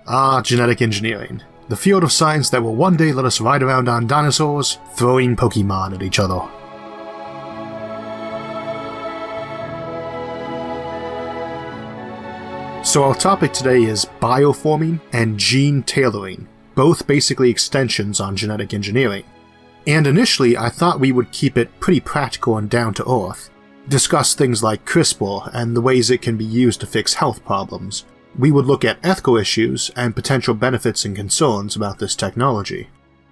Genetic engineering. The field of science that will one day let us ride around on dinosaurs, throwing Pokemon at each other. So our topic today is bioforming and gene tailoring, both basically extensions on genetic engineering. And initially I thought we would keep it pretty practical and down to earth, discuss things like CRISPR and the ways it can be used to fix health problems. We would look at ethical issues and potential benefits and concerns about this technology.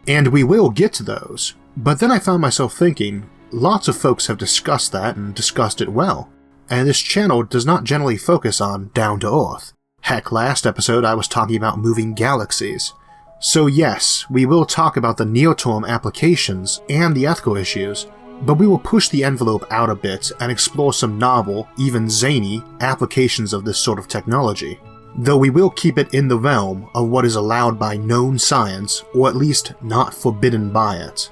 And we will get to those, but then I found myself thinking, lots of folks have discussed that and discussed it well, and this channel does not generally focus on down to earth. Heck, last episode I was talking about moving galaxies. So yes, we will talk about the near-term applications and the ethical issues, but we will push the envelope out a bit and explore some novel, even zany, applications of this sort of technology. Though we will keep it in the realm of what is allowed by known science, or at least not forbidden by it.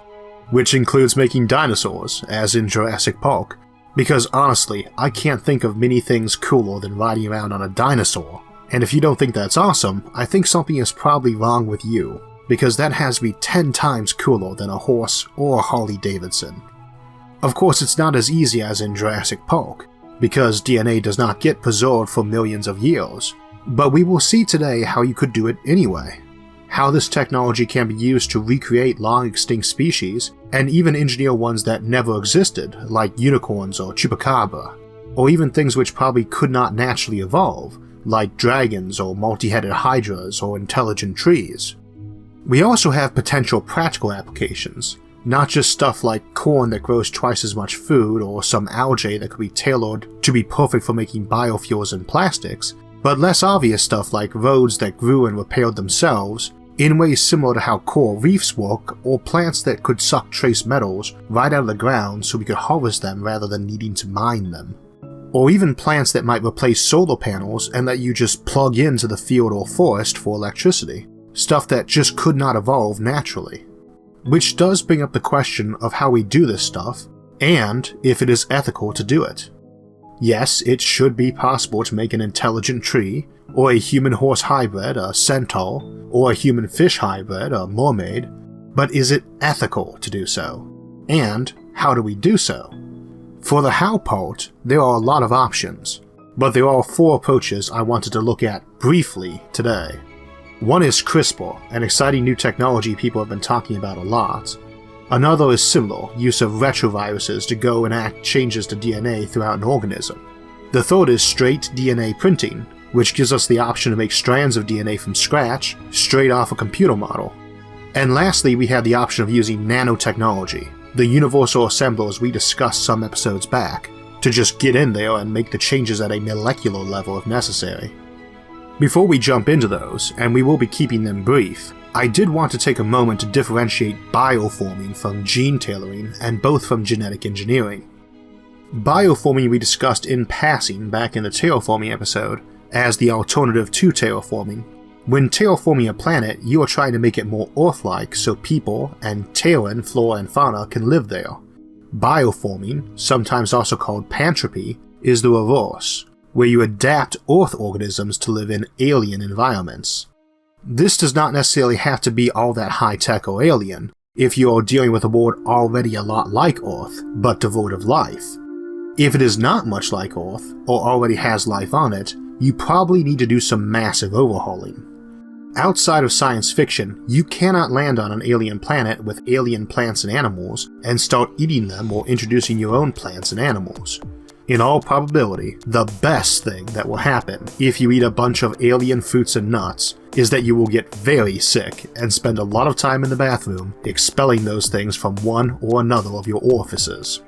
Which includes making dinosaurs, as in Jurassic Park, because honestly, I can't think of many things cooler than riding around on a dinosaur, and if you don't think that's awesome, I think something is probably wrong with you, because that has to be 10 times cooler than a horse or a Harley Davidson. Of course, it's not as easy as in Jurassic Park, because DNA does not get preserved for millions of years, but we will see today how you could do it anyway. How this technology can be used to recreate long-extinct species, and even engineer ones that never existed, like unicorns or chupacabra, or even things which probably could not naturally evolve, like dragons or multi-headed hydras or intelligent trees. We also have potential practical applications, not just stuff like corn that grows twice as much food or some algae that could be tailored to be perfect for making biofuels and plastics, but less obvious stuff like roads that grew and repaired themselves, in ways similar to how coral reefs work, or plants that could suck trace metals right out of the ground so we could harvest them rather than needing to mine them. Or even plants that might replace solar panels and let you just plug into the field or forest for electricity, stuff that just could not evolve naturally. Which does bring up the question of how we do this stuff, and if it is ethical to do it. Yes, it should be possible to make an intelligent tree, or a human-horse hybrid, a centaur, or a human-fish hybrid, a mermaid, but is it ethical to do so? And how do we do so? For the how part, there are a lot of options, but there are 4 approaches I wanted to look at briefly today. One is CRISPR, an exciting new technology people have been talking about a lot. Another is similar, use of retroviruses to go enact changes to DNA throughout an organism. The third is straight DNA printing, which gives us the option to make strands of DNA from scratch, straight off a computer model. And lastly, we have the option of using nanotechnology, the universal assemblers we discussed some episodes back, to just get in there and make the changes at a molecular level if necessary. Before we jump into those, and we will be keeping them brief, I did want to take a moment to differentiate bioforming from gene tailoring and both from genetic engineering. Bioforming we discussed in passing back in the terraforming episode as the alternative to terraforming. When terraforming a planet, you are trying to make it more Earth-like so people and Terran flora and fauna can live there. Bioforming, sometimes also called pantropy, is the reverse, where you adapt Earth organisms to live in alien environments. This does not necessarily have to be all that high-tech or alien, if you are dealing with a world already a lot like Earth, but devoid of life. If it is not much like Earth, or already has life on it, you probably need to do some massive overhauling. Outside of science fiction, you cannot land on an alien planet with alien plants and animals and start eating them or introducing your own plants and animals. In all probability, the best thing that will happen if you eat a bunch of alien fruits and nuts is that you will get very sick and spend a lot of time in the bathroom expelling those things from one or another of your orifices.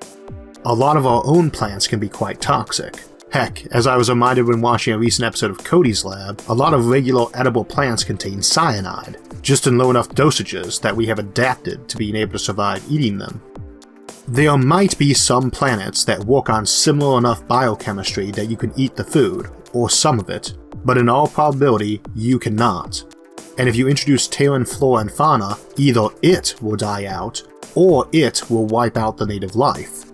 A lot of our own plants can be quite toxic. Heck, as I was reminded when watching a recent episode of Cody's Lab, a lot of regular edible plants contain cyanide, just in low enough dosages that we have adapted to being able to survive eating them. There might be some planets that work on similar enough biochemistry that you can eat the food, or some of it, but in all probability, you cannot. And if you introduce Terran flora and fauna, either it will die out, or it will wipe out the native life.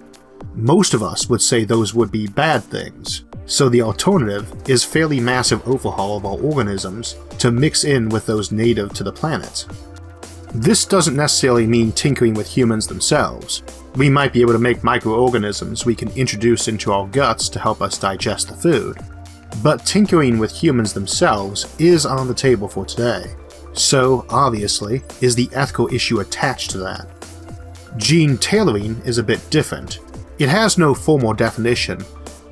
Most of us would say those would be bad things, So the alternative is fairly massive overhaul of our organisms to mix in with those native to the planet. This doesn't necessarily mean tinkering with humans themselves. We might be able to make microorganisms we can introduce into our guts to help us digest the food. But tinkering with humans themselves is on the table for today. So, obviously, is the ethical issue attached to that. Gene tailoring is a bit different. It has no formal definition,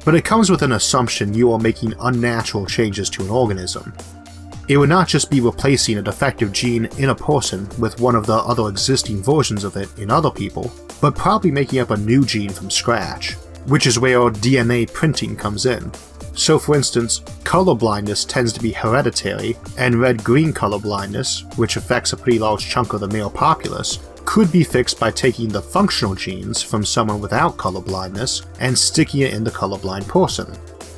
but it comes with an assumption you are making unnatural changes to an organism. It would not just be replacing a defective gene in a person with one of the other existing versions of it in other people, but probably making up a new gene from scratch, which is where DNA printing comes in. So for instance, color blindness tends to be hereditary, and red-green color blindness, which affects a pretty large chunk of the male populace, could be fixed by taking the functional genes from someone without color blindness and sticking it in the colorblind person.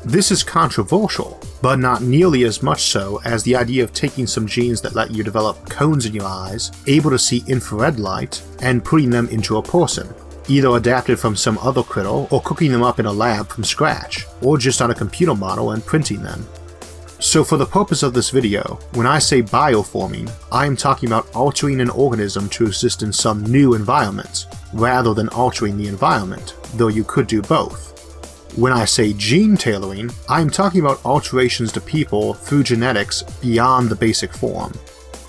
This is controversial, but not nearly as much so as the idea of taking some genes that let you develop cones in your eyes, able to see infrared light, and putting them into a person, either adapted from some other critter or cooking them up in a lab from scratch, or just on a computer model and printing them. So for the purpose of this video, when I say bioforming, I am talking about altering an organism to exist in some new environment, rather than altering the environment, though you could do both. When I say gene tailoring, I am talking about alterations to people through genetics beyond the basic form.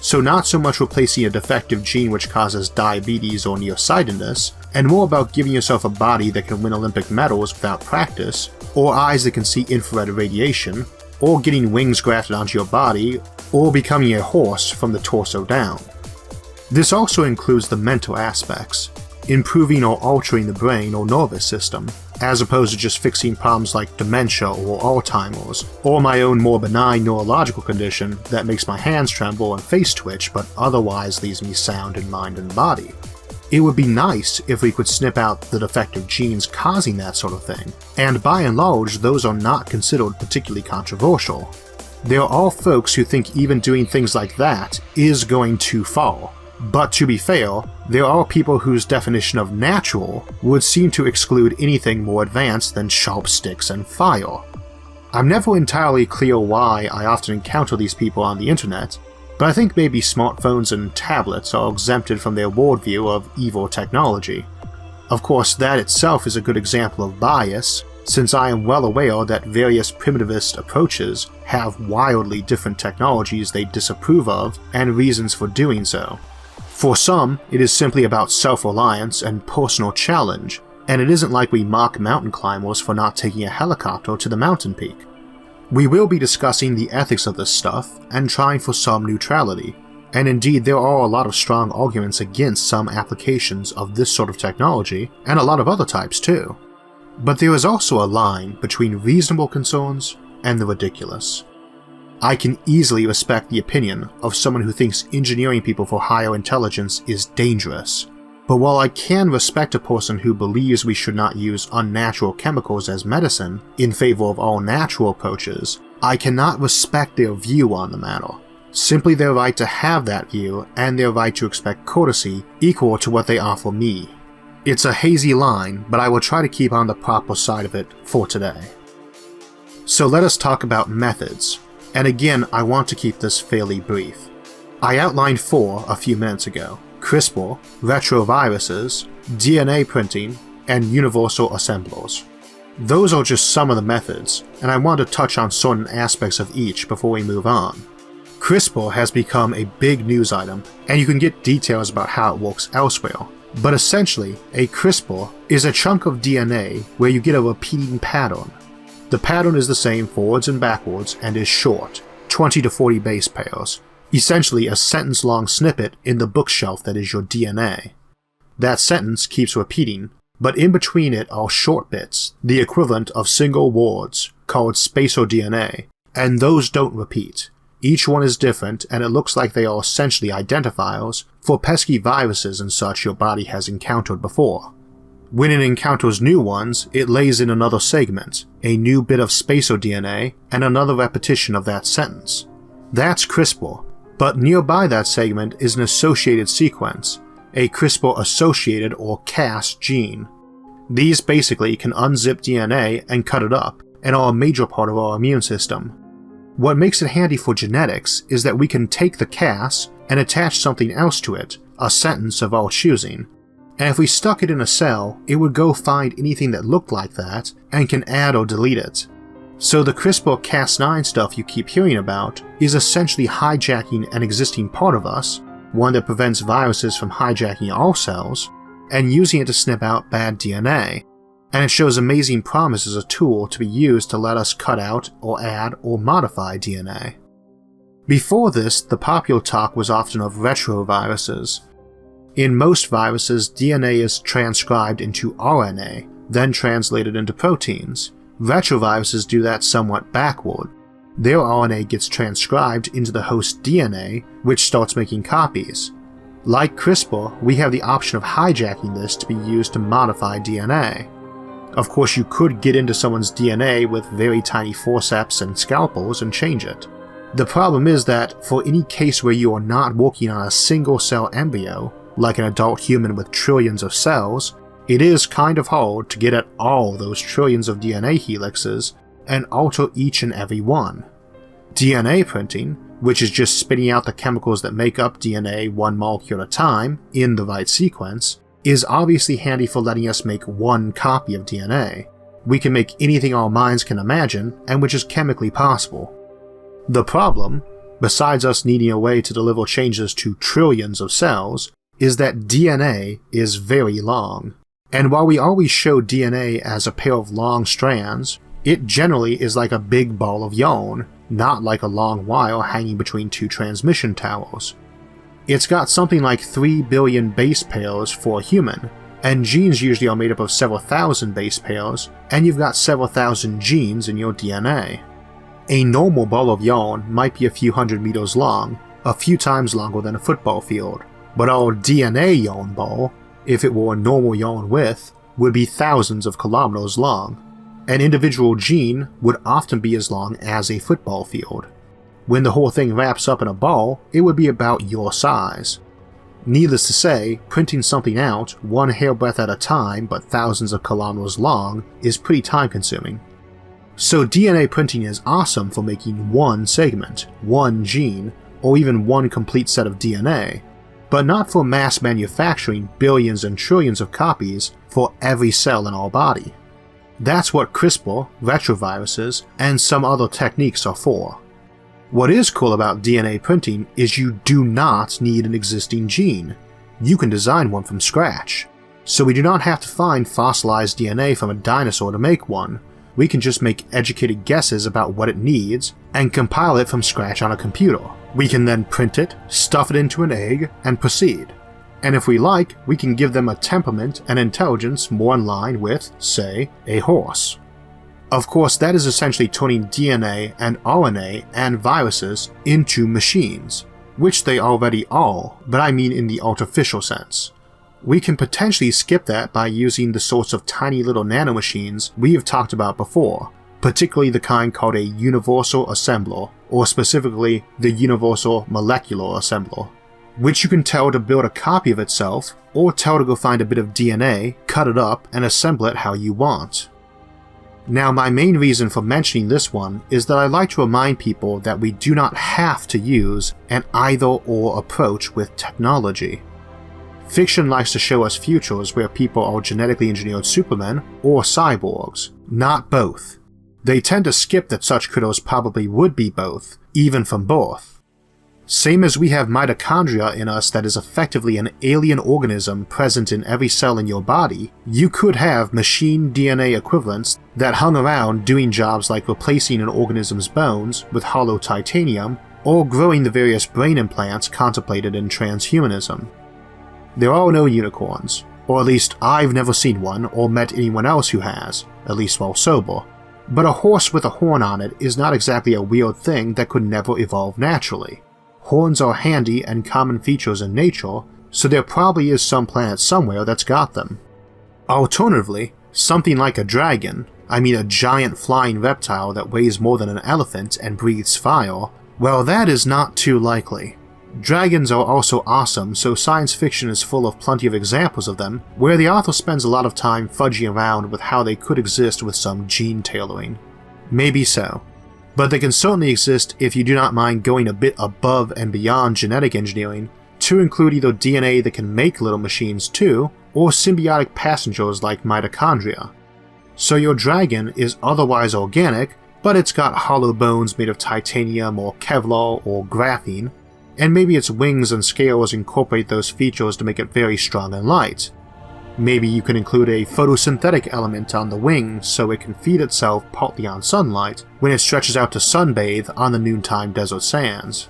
So not so much replacing a defective gene which causes diabetes or nearsightedness, and more about giving yourself a body that can win Olympic medals without practice, or eyes that can see infrared radiation, or getting wings grafted onto your body, or becoming a horse from the torso down. This also includes the mental aspects, improving or altering the brain or nervous system, as opposed to just fixing problems like dementia or Alzheimer's, or my own more benign neurological condition that makes my hands tremble and face twitch but otherwise leaves me sound in mind and body. It would be nice if we could snip out the defective genes causing that sort of thing, and by and large those are not considered particularly controversial. There are folks who think even doing things like that is going too far. But to be fair, there are people whose definition of natural would seem to exclude anything more advanced than sharp sticks and fire. I'm never entirely clear why I often encounter these people on the internet, but I think maybe smartphones and tablets are exempted from their worldview of evil technology. Of course, that itself is a good example of bias, since I am well aware that various primitivist approaches have wildly different technologies they disapprove of and reasons for doing so. For some, it is simply about self-reliance and personal challenge, and it isn't like we mock mountain climbers for not taking a helicopter to the mountain peak. We will be discussing the ethics of this stuff and trying for some neutrality, and indeed there are a lot of strong arguments against some applications of this sort of technology, and a lot of other types too. But there is also a line between reasonable concerns and the ridiculous. I can easily respect the opinion of someone who thinks engineering people for higher intelligence is dangerous, but while I can respect a person who believes we should not use unnatural chemicals as medicine in favor of all natural approaches, I cannot respect their view on the matter. Simply their right to have that view and their right to expect courtesy equal to what they offer me. It's a hazy line, but I will try to keep on the proper side of it for today. So let us talk about methods. And again, I want to keep this fairly brief. I outlined 4 a few minutes ago: CRISPR, retroviruses, DNA printing, and universal assemblers. Those are just some of the methods, and I want to touch on certain aspects of each before we move on. CRISPR has become a big news item, and you can get details about how it works elsewhere. But essentially, a CRISPR is a chunk of DNA where you get a repeating pattern. The pattern is the same forwards and backwards and is short, 20 to 40 base pairs, essentially a sentence-long snippet in the bookshelf that is your DNA. That sentence keeps repeating, but in between it are short bits, the equivalent of single words, called spacer DNA, and those don't repeat. Each one is different, and it looks like they are essentially identifiers for pesky viruses and such your body has encountered before. When it encounters new ones, it lays in another segment, a new bit of spacer DNA, and another repetition of that sentence. That's CRISPR, but nearby that segment is an associated sequence, a CRISPR-associated or Cas gene. These basically can unzip DNA and cut it up, and are a major part of our immune system. What makes it handy for genetics is that we can take the Cas and attach something else to it, a sentence of our choosing, and if we stuck it in a cell, it would go find anything that looked like that and can add or delete it. So the CRISPR-Cas9 stuff you keep hearing about is essentially hijacking an existing part of us, one that prevents viruses from hijacking all cells, and using it to snip out bad DNA, and it shows amazing promise as a tool to be used to let us cut out or add or modify DNA. Before this, the popular talk was often of retroviruses. In most viruses, DNA is transcribed into RNA, then translated into proteins. Retroviruses do that somewhat backward. Their RNA gets transcribed into the host DNA, which starts making copies. Like CRISPR, we have the option of hijacking this to be used to modify DNA. Of course, you could get into someone's DNA with very tiny forceps and scalpels and change it. The problem is that for any case where you are not working on a single cell embryo, like an adult human with trillions of cells, it is kind of hard to get at all those trillions of DNA helixes and alter each and every one. DNA printing, which is just spitting out the chemicals that make up DNA one molecule at a time in the right sequence, is obviously handy for letting us make one copy of DNA. We can make anything our minds can imagine, and which is chemically possible. The problem, besides us needing a way to deliver changes to trillions of cells, is that DNA is very long. And while we always show DNA as a pair of long strands, it generally is like a big ball of yarn, not like a long wire hanging between two transmission towers. It's got something like 3 billion base pairs for a human, and genes usually are made up of several thousand base pairs, and you've got several thousand genes in your DNA. A normal ball of yarn might be a few hundred meters long, a few times longer than a football field, but our DNA yarn ball, if it were a normal yarn width, would be thousands of kilometers long. An individual gene would often be as long as a football field. When the whole thing wraps up in a ball, it would be about your size. Needless to say, printing something out, one hairbreadth at a time but thousands of kilometers long, is pretty time consuming. So DNA printing is awesome for making one segment, one gene, or even one complete set of DNA, but not for mass manufacturing billions and trillions of copies for every cell in our body. That's what CRISPR, retroviruses, and some other techniques are for. What is cool about DNA printing is you do not need an existing gene. You can design one from scratch. So we do not have to find fossilized DNA from a dinosaur to make one. We can just make educated guesses about what it needs and compile it from scratch on a computer. We can then print it, stuff it into an egg, and proceed. And if we like, we can give them a temperament and intelligence more in line with, say, a horse. Of course, that is essentially turning DNA and RNA and viruses into machines, which they already are, but I mean in the artificial sense. We can potentially skip that by using the sorts of tiny little nanomachines we have talked about before, particularly the kind called a universal assembler, or specifically the universal molecular assembler, which you can tell to build a copy of itself, or tell to go find a bit of DNA, cut it up, and assemble it how you want. Now, my main reason for mentioning this one is that I like to remind people that we do not have to use an either-or approach with technology. Fiction likes to show us futures where people are genetically engineered supermen or cyborgs, not both. They tend to skip that such critters probably would be both, even from birth. Same as we have mitochondria in us that is effectively an alien organism present in every cell in your body, you could have machine DNA equivalents that hung around doing jobs like replacing an organism's bones with hollow titanium or growing the various brain implants contemplated in transhumanism. There are no unicorns, or at least I've never seen one or met anyone else who has, at least while sober, but a horse with a horn on it is not exactly a weird thing that could never evolve naturally. Horns are handy and common features in nature, so there probably is some planet somewhere that's got them. Alternatively, something like a dragon, I mean a giant flying reptile that weighs more than an elephant and breathes fire, well, that is not too likely. Dragons are also awesome, so science fiction is full of plenty of examples of them, where the author spends a lot of time fudging around with how they could exist with some gene tailoring. Maybe so. But they can certainly exist if you do not mind going a bit above and beyond genetic engineering to include either DNA that can make little machines too, or symbiotic passengers like mitochondria. So your dragon is otherwise organic, but it's got hollow bones made of titanium or Kevlar or graphene, and maybe its wings and scales incorporate those features to make it very strong and light. Maybe you can include a photosynthetic element on the wings so it can feed itself partly on sunlight when it stretches out to sunbathe on the noontime desert sands.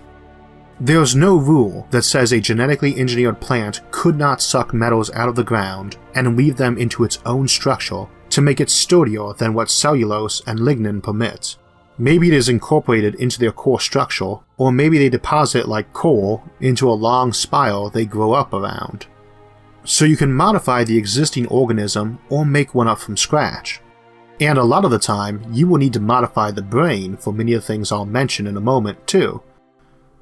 There's no rule that says a genetically engineered plant could not suck metals out of the ground and weave them into its own structure to make it sturdier than what cellulose and lignin permit. Maybe it is incorporated into their core structure, or maybe they deposit it like coal into a long spiral they grow up around. So you can modify the existing organism or make one up from scratch. And a lot of the time, you will need to modify the brain for many of the things I'll mention in a moment too.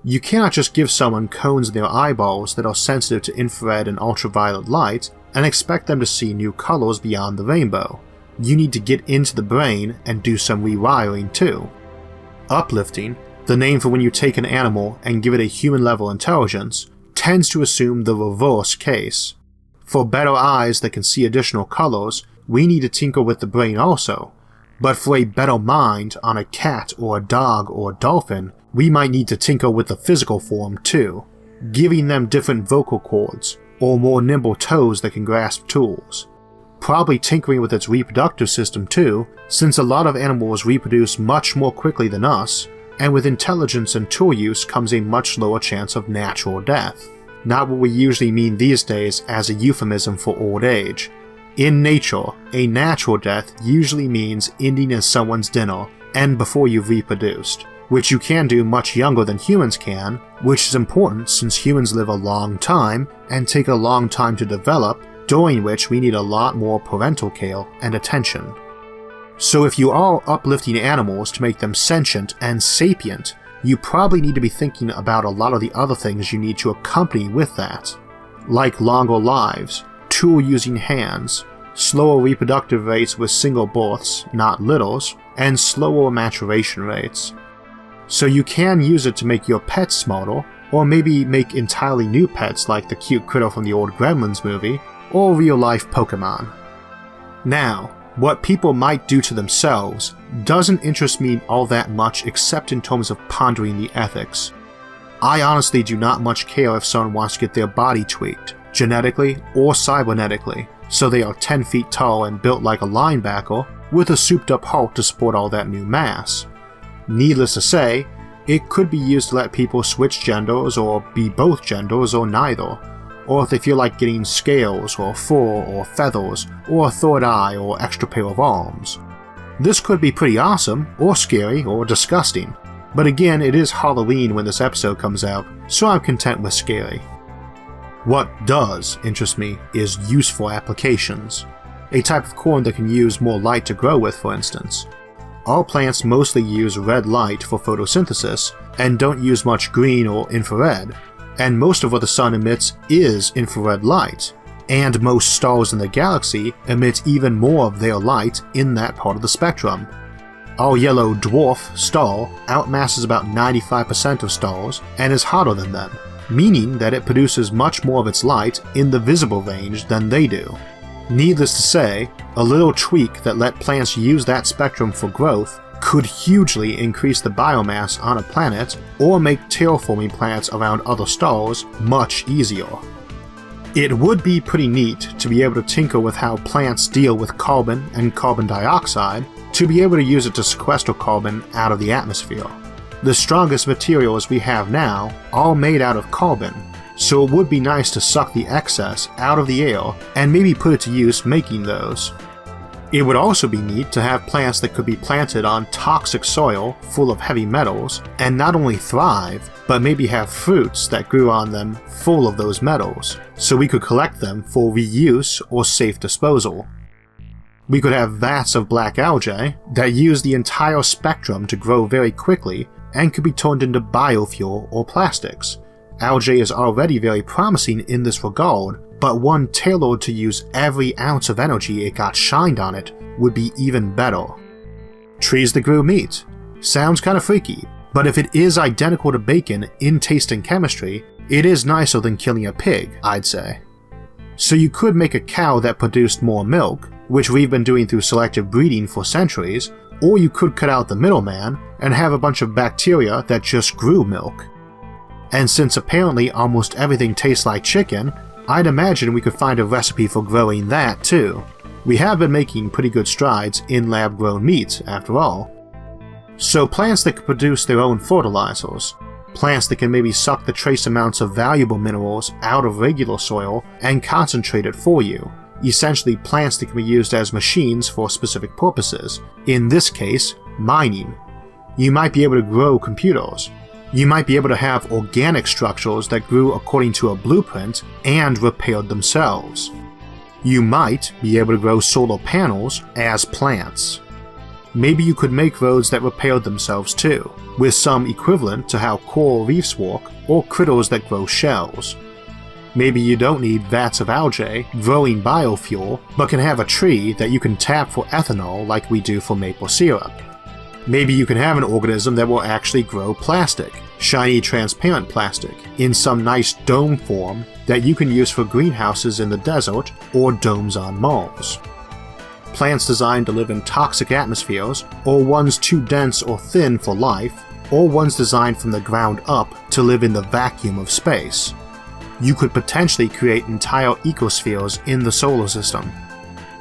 You cannot just give someone cones in their eyeballs that are sensitive to infrared and ultraviolet light and expect them to see new colors beyond the rainbow. You need to get into the brain and do some rewiring too. Uplifting, the name for when you take an animal and give it a human-level intelligence, tends to assume the reverse case. For better eyes that can see additional colors, we need to tinker with the brain also, but for a better mind on a cat or a dog or a dolphin, we might need to tinker with the physical form too, giving them different vocal cords, or more nimble toes that can grasp tools. Probably tinkering with its reproductive system too, since a lot of animals reproduce much more quickly than us, and with intelligence and tool use comes a much lower chance of natural death. Not what we usually mean these days as a euphemism for old age. In nature, a natural death usually means ending as someone's dinner and before you've reproduced, which you can do much younger than humans can, which is important since humans live a long time and take a long time to develop, during which we need a lot more parental care and attention. So if you are uplifting animals to make them sentient and sapient, you probably need to be thinking about a lot of the other things you need to accompany with that, like longer lives, tool-using hands, slower reproductive rates with single births, not litters, and slower maturation rates. So you can use it to make your pets smarter, or maybe make entirely new pets like the cute critter from the old Gremlins movie, or real-life Pokemon. Now, what people might do to themselves doesn't interest me all that much except in terms of pondering the ethics. I honestly do not much care if someone wants to get their body tweaked, genetically or cybernetically, so they are 10 feet tall and built like a linebacker with a souped up heart to support all that new mass. Needless to say, it could be used to let people switch genders or be both genders or neither, or if they feel like getting scales or fur or feathers or a third eye or extra pair of arms. This could be pretty awesome, or scary, or disgusting, but again it is Halloween when this episode comes out, so I'm content with scary. What does interest me is useful applications. A type of corn that can use more light to grow with, for instance. All plants mostly use red light for photosynthesis, and don't use much green or infrared, and most of what the sun emits is infrared light, and most stars in the galaxy emit even more of their light in that part of the spectrum. Our yellow dwarf star outmasses about 95% of stars and is hotter than them, meaning that it produces much more of its light in the visible range than they do. Needless to say, a little tweak that let plants use that spectrum for growth could hugely increase the biomass on a planet or make terraforming planets around other stars much easier. It would be pretty neat to be able to tinker with how plants deal with carbon and carbon dioxide to be able to use it to sequester carbon out of the atmosphere. The strongest materials we have now are made out of carbon, so it would be nice to suck the excess out of the air and maybe put it to use making those. It would also be neat to have plants that could be planted on toxic soil full of heavy metals and not only thrive, but maybe have fruits that grew on them full of those metals, so we could collect them for reuse or safe disposal. We could have vats of black algae that use the entire spectrum to grow very quickly and could be turned into biofuel or plastics. Algae is already very promising in this regard, but one tailored to use every ounce of energy it got shined on it would be even better. Trees that grew meat. Sounds kinda freaky, but if it is identical to bacon in taste and chemistry, it is nicer than killing a pig, I'd say. So you could make a cow that produced more milk, which we've been doing through selective breeding for centuries, or you could cut out the middleman and have a bunch of bacteria that just grew milk. And since apparently almost everything tastes like chicken, I'd imagine we could find a recipe for growing that too. We have been making pretty good strides in lab-grown meat, after all. So plants that can produce their own fertilizers, plants that can maybe suck the trace amounts of valuable minerals out of regular soil and concentrate it for you, essentially plants that can be used as machines for specific purposes, in this case, mining. You might be able to grow computers. You might be able to have organic structures that grew according to a blueprint and repaired themselves. You might be able to grow solar panels as plants. Maybe you could make roads that repaired themselves too, with some equivalent to how coral reefs work or critters that grow shells. Maybe you don't need vats of algae growing biofuel, but can have a tree that you can tap for ethanol like we do for maple syrup. Maybe you can have an organism that will actually grow plastic, shiny transparent plastic, in some nice dome form that you can use for greenhouses in the desert or domes on Mars. Plants designed to live in toxic atmospheres, or ones too dense or thin for life, or ones designed from the ground up to live in the vacuum of space. You could potentially create entire ecospheres in the solar system.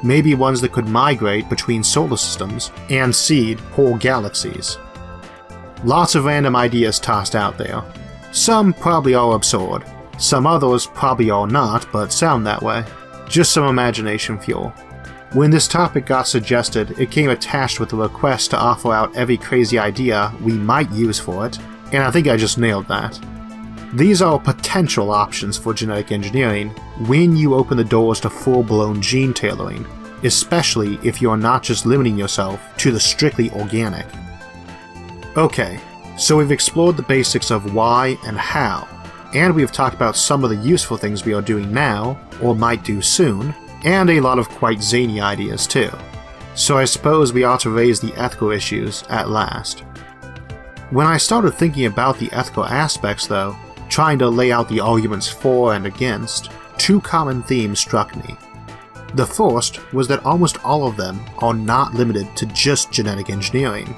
Maybe ones that could migrate between solar systems and seed whole galaxies. Lots of random ideas tossed out there. Some probably are absurd, some others probably are not but sound that way. Just some imagination fuel. When this topic got suggested, it came attached with a request to offer out every crazy idea we might use for it, and I think I just nailed that. These are potential options for genetic engineering when you open the doors to full-blown gene tailoring, especially if you're not just limiting yourself to the strictly organic. Okay, so we've explored the basics of why and how, and we've talked about some of the useful things we are doing now, or might do soon, and a lot of quite zany ideas too. So I suppose we ought to raise the ethical issues at last. When I started thinking about the ethical aspects though, trying to lay out the arguments for and against, two common themes struck me. The first was that almost all of them are not limited to just genetic engineering.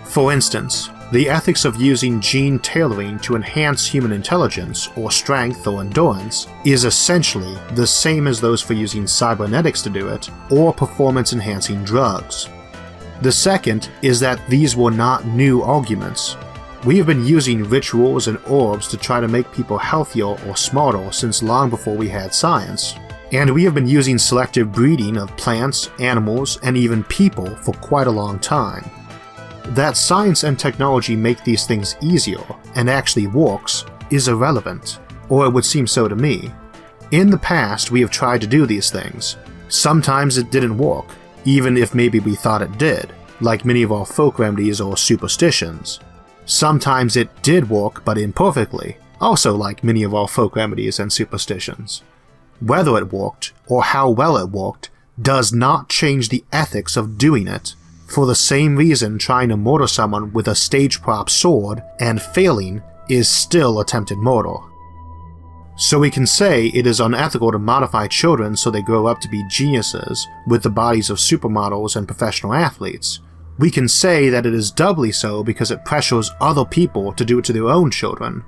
For instance, the ethics of using gene tailoring to enhance human intelligence or strength or endurance is essentially the same as those for using cybernetics to do it or performance-enhancing drugs. The second is that these were not new arguments. We have been using rituals and herbs to try to make people healthier or smarter since long before we had science, and we have been using selective breeding of plants, animals, and even people for quite a long time. That science and technology make these things easier, and actually works, is irrelevant, or it would seem so to me. In the past, we have tried to do these things. Sometimes it didn't work, even if maybe we thought it did, like many of our folk remedies or superstitions. Sometimes it did work, but imperfectly, also like many of our folk remedies and superstitions. Whether it worked, or how well it worked, does not change the ethics of doing it. For the same reason trying to murder someone with a stage prop sword and failing is still attempted murder. So we can say it is unethical to modify children so they grow up to be geniuses with the bodies of supermodels and professional athletes. We can say that it is doubly so because it pressures other people to do it to their own children.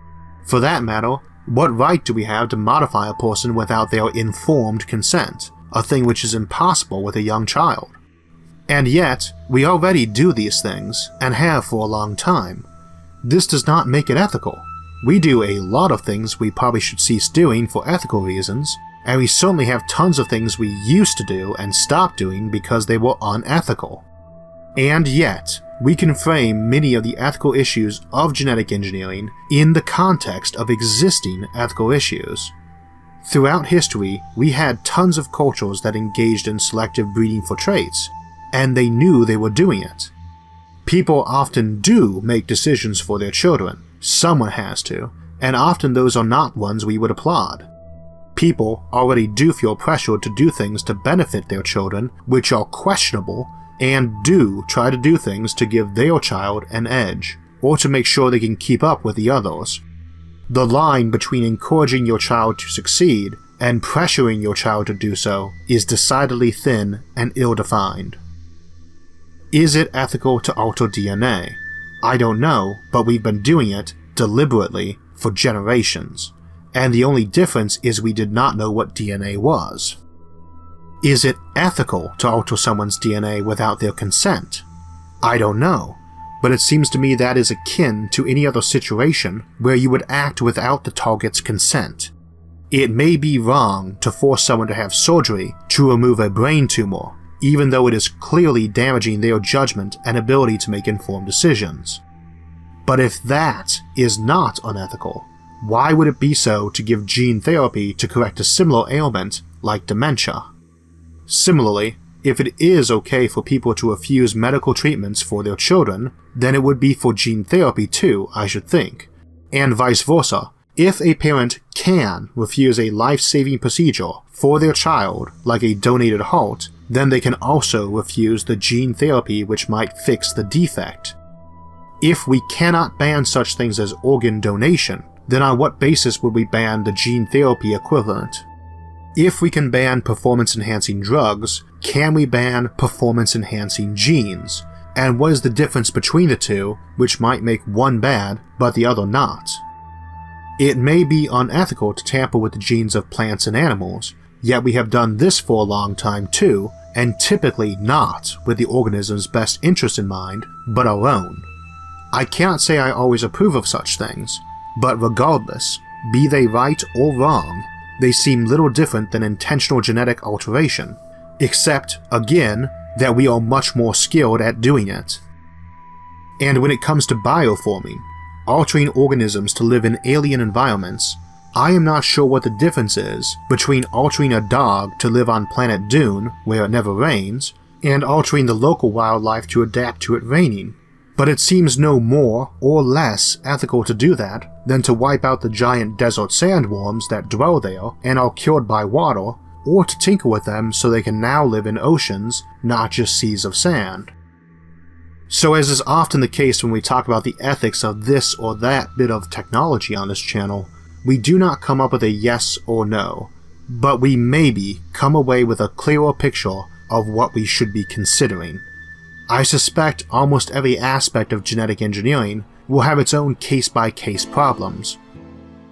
For that matter, what right do we have to modify a person without their informed consent, a thing which is impossible with a young child? And yet, we already do these things, and have for a long time. This does not make it ethical. We do a lot of things we probably should cease doing for ethical reasons, and we certainly have tons of things we used to do and stopped doing because they were unethical. And yet, we can frame many of the ethical issues of genetic engineering in the context of existing ethical issues. Throughout history, we had tons of cultures that engaged in selective breeding for traits, and they knew they were doing it. People often do make decisions for their children, someone has to, and often those are not ones we would applaud. People already do feel pressure to do things to benefit their children which are questionable, and do try to do things to give their child an edge, or to make sure they can keep up with the others. The line between encouraging your child to succeed and pressuring your child to do so is decidedly thin and ill-defined. Is it ethical to alter DNA? I don't know, but we've been doing it, deliberately, for generations, and the only difference is we did not know what DNA was. Is it ethical to alter someone's DNA without their consent? I don't know, but it seems to me that is akin to any other situation where you would act without the target's consent. It may be wrong to force someone to have surgery to remove a brain tumor, even though it is clearly damaging their judgment and ability to make informed decisions. But if that is not unethical, why would it be so to give gene therapy to correct a similar ailment like dementia? Similarly, if it is okay for people to refuse medical treatments for their children, then it would be for gene therapy too, I should think. And vice versa, if a parent can refuse a life-saving procedure for their child, like a donated heart, then they can also refuse the gene therapy which might fix the defect. If we cannot ban such things as organ donation, then on what basis would we ban the gene therapy equivalent? If we can ban performance-enhancing drugs, can we ban performance-enhancing genes? And what is the difference between the two, which might make one bad, but the other not? It may be unethical to tamper with the genes of plants and animals, yet we have done this for a long time too, and typically not with the organism's best interest in mind, but our own. I cannot say I always approve of such things, but regardless, be they right or wrong, they seem little different than intentional genetic alteration, except, again, that we are much more skilled at doing it. And when it comes to bioforming, altering organisms to live in alien environments, I am not sure what the difference is between altering a dog to live on planet Dune, where it never rains, and altering the local wildlife to adapt to it raining. But it seems no more or less ethical to do that than to wipe out the giant desert sandworms that dwell there and are cured by water, or to tinker with them so they can now live in oceans, not just seas of sand. So as is often the case when we talk about the ethics of this or that bit of technology on this channel, we do not come up with a yes or no, but we maybe come away with a clearer picture of what we should be considering. I suspect almost every aspect of genetic engineering will have its own case-by-case problems.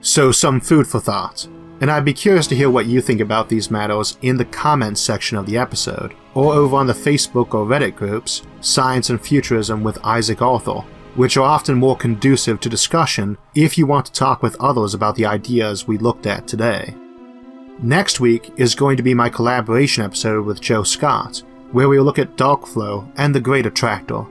So some food for thought, and I'd be curious to hear what you think about these matters in the comments section of the episode, or over on the Facebook or Reddit groups, Science and Futurism with Isaac Arthur, which are often more conducive to discussion if you want to talk with others about the ideas we looked at today. Next week is going to be my collaboration episode with Joe Scott, where we will look at dark flow and the Great Attractor.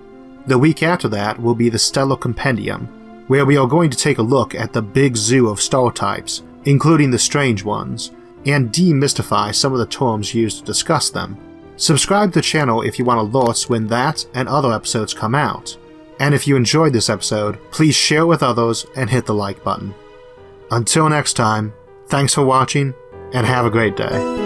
The week after that will be the Stellar Compendium, where we are going to take a look at the big zoo of star types, including the strange ones, and demystify some of the terms used to discuss them. Subscribe to the channel if you want alerts when that and other episodes come out. And if you enjoyed this episode, please share it with others and hit the like button. Until next time, thanks for watching, and have a great day.